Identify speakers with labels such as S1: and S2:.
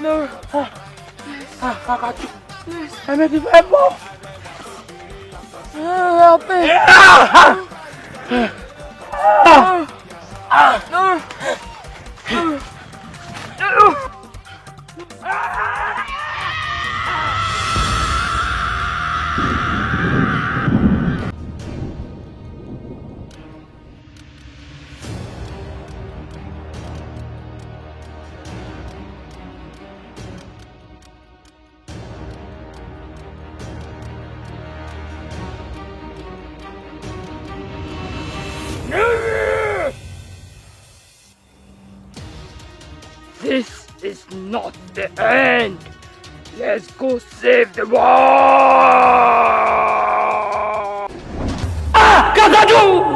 S1: No. Kakak. I made it back, Mom. Help me. This is not the end. Let's go save the world. Kakadu!